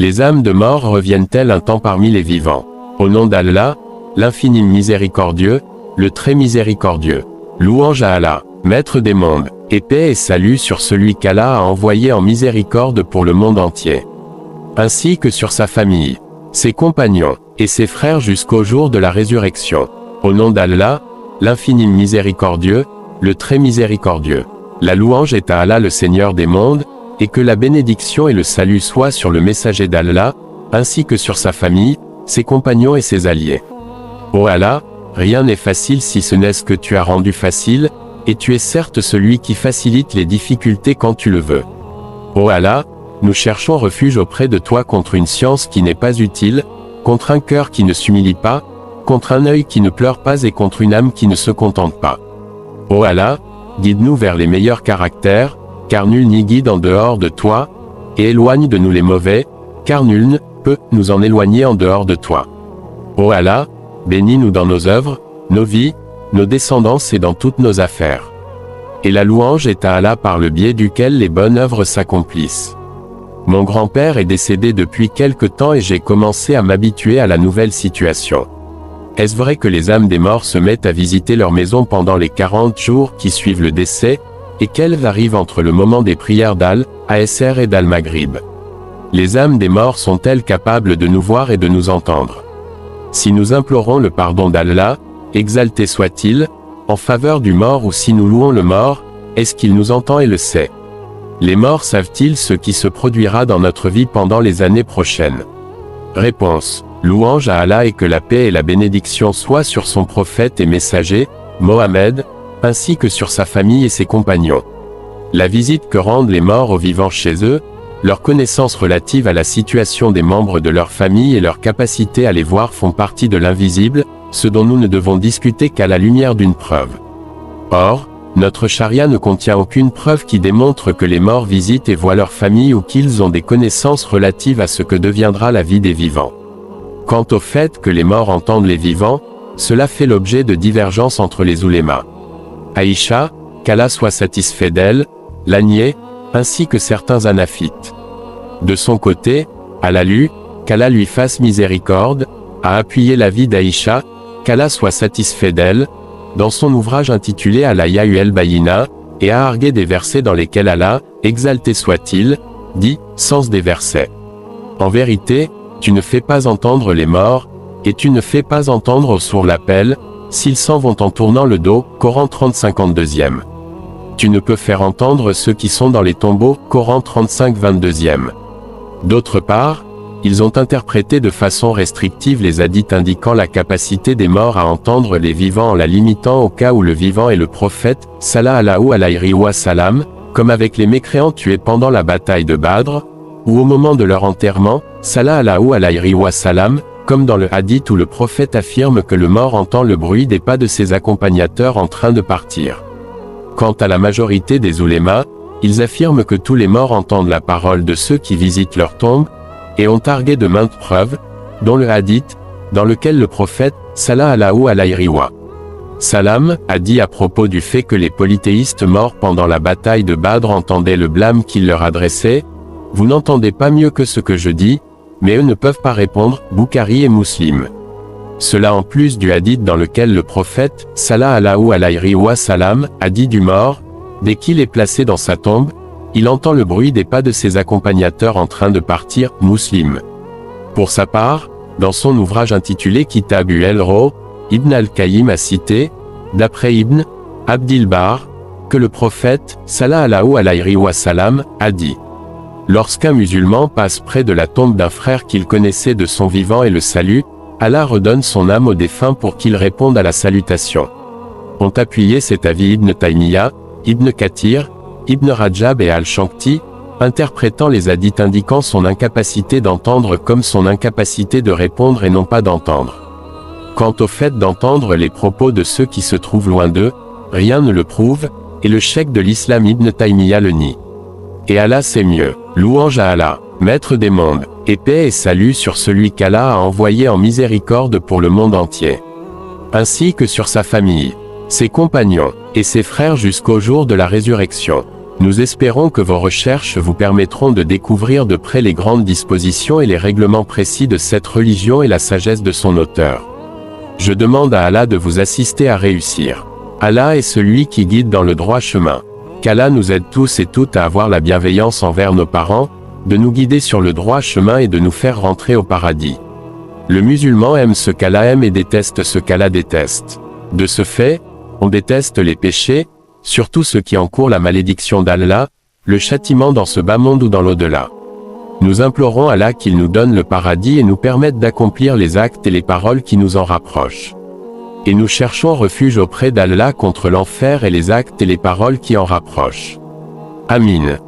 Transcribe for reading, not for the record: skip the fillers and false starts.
Les âmes de mort reviennent-elles un temps parmi les vivants? Au nom d'Allah, l'infini miséricordieux, le très miséricordieux. Louange à Allah, Maître des mondes, et paix et salut sur celui qu'Allah a envoyé en miséricorde pour le monde entier. Ainsi que sur sa famille, ses compagnons, et ses frères jusqu'au jour de la résurrection. Au nom d'Allah, l'infini miséricordieux, le très miséricordieux. La louange est à Allah le Seigneur des mondes, et que la bénédiction et le salut soient sur le messager d'Allah, ainsi que sur sa famille, ses compagnons et ses alliés. Ô Allah, rien n'est facile si ce n'est ce que tu as rendu facile, et tu es certes celui qui facilite les difficultés quand tu le veux. Ô Allah, nous cherchons refuge auprès de toi contre une science qui n'est pas utile, contre un cœur qui ne s'humilie pas, contre un œil qui ne pleure pas et contre une âme qui ne se contente pas. Ô Allah, guide-nous vers les meilleurs caractères, car nul n'y guide en dehors de toi, et éloigne de nous les mauvais, car nul ne peut nous en éloigner en dehors de toi. Ô Allah, bénis-nous dans nos œuvres, nos vies, nos descendances et dans toutes nos affaires. Et la louange est à Allah par le biais duquel les bonnes œuvres s'accomplissent. Mon grand-père est décédé depuis quelque temps et j'ai commencé à m'habituer à la nouvelle situation. Est-ce vrai que les âmes des morts se mettent à visiter leur maison pendant les 40 jours qui suivent le décès, et qu'elles arrivent entre le moment des prières d'Al-Asr et d'Al-Maghrib? Les âmes des morts sont-elles capables de nous voir et de nous entendre? Si nous implorons le pardon d'Allah, exalté soit-il, en faveur du mort, ou si nous louons le mort, est-ce qu'il nous entend et le sait? Les morts savent-ils ce qui se produira dans notre vie pendant les années prochaines? Réponse. Louange à Allah et que la paix et la bénédiction soient sur son prophète et messager, Mohammed, ainsi que sur sa famille et ses compagnons. La visite que rendent les morts aux vivants chez eux, leur connaissance relative à la situation des membres de leur famille et leur capacité à les voir font partie de l'invisible, ce dont nous ne devons discuter qu'à la lumière d'une preuve. Or, notre charia ne contient aucune preuve qui démontre que les morts visitent et voient leur famille ou qu'ils ont des connaissances relatives à ce que deviendra la vie des vivants. Quant au fait que les morts entendent les vivants, cela fait l'objet de divergences entre les oulémas. Aïcha, qu'Allah soit satisfait d'elle, l'a nié, ainsi que certains hanafites. De son côté, Al-Alu, qu'Allah lui fasse miséricorde, a appuyé l'avis d'Aïcha, qu'Allah soit satisfait d'elle, dans son ouvrage intitulé Al-Aya al-Bayina, et a argué des versets dans lesquels Allah, exalté soit-il, dit, sens des versets. En vérité, tu ne fais pas entendre les morts, et tu ne fais pas entendre aux sourds l'appel, s'ils s'en vont en tournant le dos, Coran 30-52e. Tu ne peux faire entendre ceux qui sont dans les tombeaux, Coran 35-22e. D'autre part, ils ont interprété de façon restrictive les hadiths indiquant la capacité des morts à entendre les vivants en la limitant au cas où le vivant est le prophète, Salah Allahu alayhi wa salam, comme avec les mécréants tués pendant la bataille de Badr, ou au moment de leur enterrement, Salah Allahu alayhi wa salam, comme dans le hadith où le prophète affirme que le mort entend le bruit des pas de ses accompagnateurs en train de partir. Quant à la majorité des oulémas, ils affirment que tous les morts entendent la parole de ceux qui visitent leur tombe, et ont argué de maintes preuves, dont le hadith, dans lequel le prophète, Salah Allahu alayhi wa salam, a dit à propos du fait que les polythéistes morts pendant la bataille de Badr entendaient le blâme qu'il leur adressait, « Vous n'entendez pas mieux que ce que je dis, mais eux ne peuvent pas répondre, Bukhari et Muslim. » Cela en plus du hadith dans lequel le prophète, Salah Allahu alayhi wa salam, a dit du mort, dès qu'il est placé dans sa tombe, il entend le bruit des pas de ses accompagnateurs en train de partir, Muslim. Pour sa part, dans son ouvrage intitulé Kitab el-Ro, Ibn al-Qayyim a cité, d'après Ibn Abdilbar, que le prophète, Salah Allahu alayhi wa salam, a dit: lorsqu'un musulman passe près de la tombe d'un frère qu'il connaissait de son vivant et le salue, Allah redonne son âme au défunt pour qu'il réponde à la salutation. Ont appuyé cet avis Ibn Taymiyyah, Ibn Kathir, Ibn Rajab et Al-Shankti, interprétant les hadiths indiquant son incapacité d'entendre comme son incapacité de répondre et non pas d'entendre. Quant au fait d'entendre les propos de ceux qui se trouvent loin d'eux, rien ne le prouve, et le cheikh de l'islam Ibn Taymiyyah le nie. Et Allah c'est mieux. Louange à Allah, Maître des mondes, et paix et salut sur celui qu'Allah a envoyé en miséricorde pour le monde entier. Ainsi que sur sa famille, ses compagnons, et ses frères jusqu'au jour de la résurrection. Nous espérons que vos recherches vous permettront de découvrir de près les grandes dispositions et les règlements précis de cette religion et la sagesse de son auteur. Je demande à Allah de vous assister à réussir. Allah est celui qui guide dans le droit chemin. Qu'Allah nous aide tous et toutes à avoir la bienveillance envers nos parents, de nous guider sur le droit chemin et de nous faire rentrer au paradis. Le musulman aime ce qu'Allah aime et déteste ce qu'Allah déteste. De ce fait, on déteste les péchés, surtout ceux qui encourent la malédiction d'Allah, le châtiment dans ce bas monde ou dans l'au-delà. Nous implorons Allah qu'il nous donne le paradis et nous permette d'accomplir les actes et les paroles qui nous en rapprochent. Et nous cherchons refuge auprès d'Allah contre l'enfer et les actes et les paroles qui en rapprochent. Amin.